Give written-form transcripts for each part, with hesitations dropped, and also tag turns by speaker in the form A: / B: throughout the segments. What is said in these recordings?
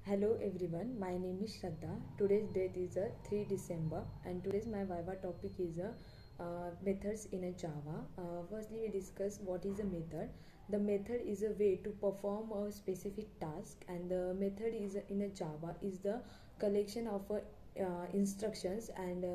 A: Hello everyone, my name is Shraddha. Today's date is 3 December and today's my Viva topic is methods in a Java. Firstly, we discuss what is a method. The method is a way to perform a specific task, and the method is in a Java is the collection of instructions and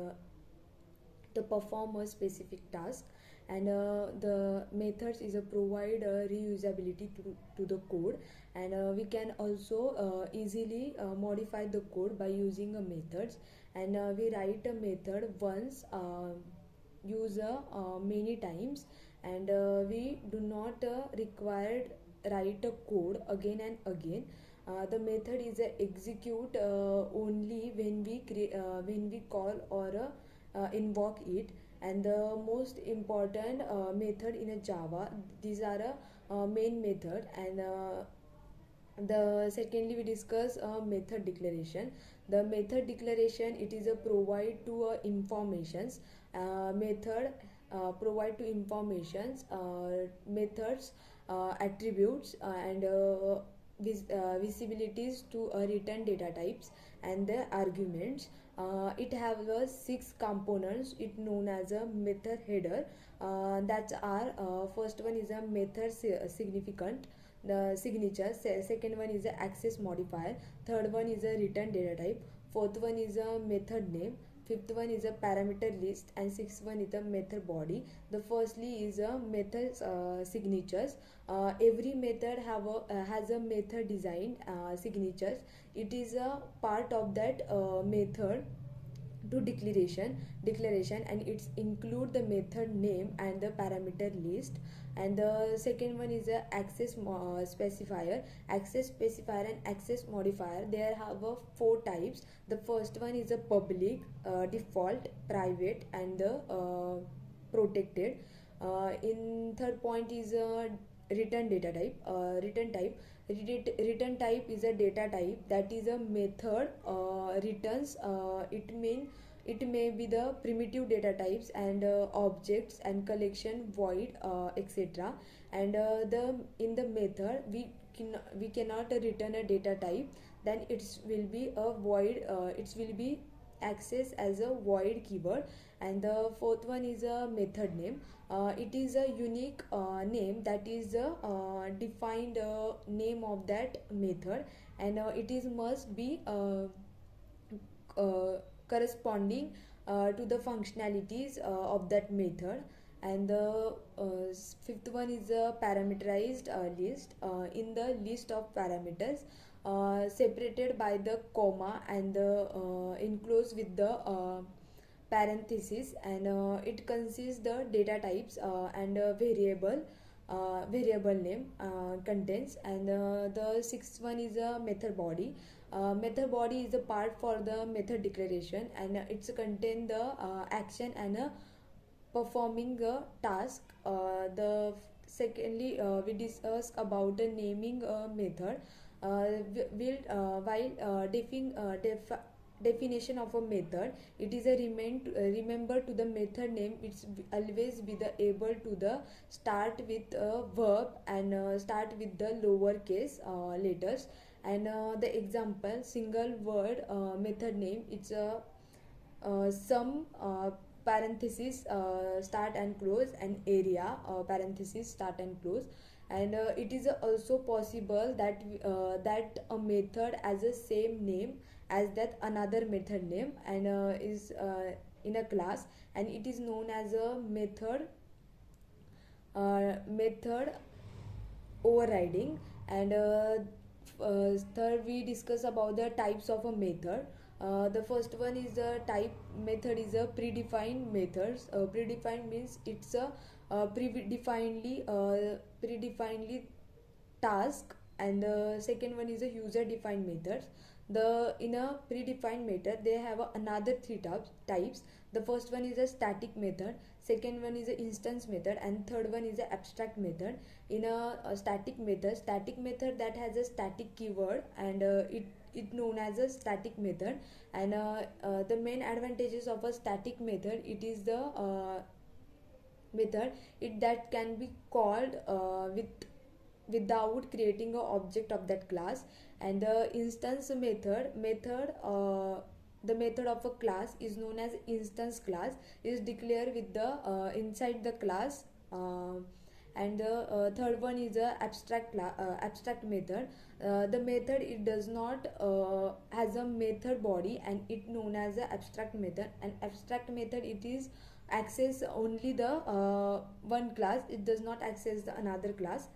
A: to perform a specific task, and the methods is a provide reusability to the code, and we can also easily modify the code by using a methods, and we write a method once, use many times, and we do not require write a code again and again. The method is execute only when we call or invoke it, and the most important method in a Java, these are a main method, and the secondly we discuss method declaration. The method declaration, it is a provide to informations, method provide to informations, methods, attributes, and visibilities to return data types and the arguments. It has six components. It known as a method header. That are first one is a method significant, the signature. Second one is a access modifier. Third one is a return data type. Fourth one is a method name. Fifth one is a parameter list, and sixth one is a method body. The firstly is a method signatures. Every method has a method design signatures. It is a part of that method to declaration, and it's include the method name and the parameter list. And the second one is a access specifier. Access specifier and access modifier, there have four types. The first one is a public, default, private, and the protected. In third point is a return data type. Return type is a data type that is a method returns. It may be the primitive data types and objects and collection void, etc. And the in the method we cannot return a data type, then it will be a void. It will be access as a void keyword. And the fourth one is a method name. It is a unique name that is a defined name of that method, and it is must be corresponding to the functionalities of that method. And the fifth one is a parameterized list. In the list of parameters, separated by the comma and the enclosed with the parenthesis, and it consists the data types and variable name contents. And the sixth one is a method body. Method body is a part for the method declaration, and it's contain the action and performing a task. The secondly we discuss about the naming method. Will while definition of a method, it is a remember to the method name. It's always be the able to the start with a verb, and start with the lowercase letters. And the example single word method name, it's a some parenthesis start and close, and area parenthesis start and close. And it is also possible that that a method has a same name as that another method name, and is in a class, and it is known as a method overriding. And third we discuss about the types of a method. The first one is the type method is a predefined methods. Predefined means it's a predefinedly task. And the second one is a user defined methods. The in a predefined method they have another three types. The first one is a static method, second one is a instance method, and third one is a abstract method. In a static method that has a static keyword, and it known as a static method. And the main advantages of a static method, it is the method it that can be called with without creating a object of that class. And the instance the method of a class is known as instance class, is declared with the inside the class. And the third one is a abstract method. The method, it does not has a method body, and it known as a abstract method. And abstract method, it is access only the one class, it does not access the another class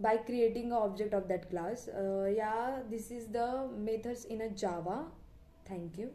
A: by creating a object of that class. Yeah, this is the methods in a Java. Thank you.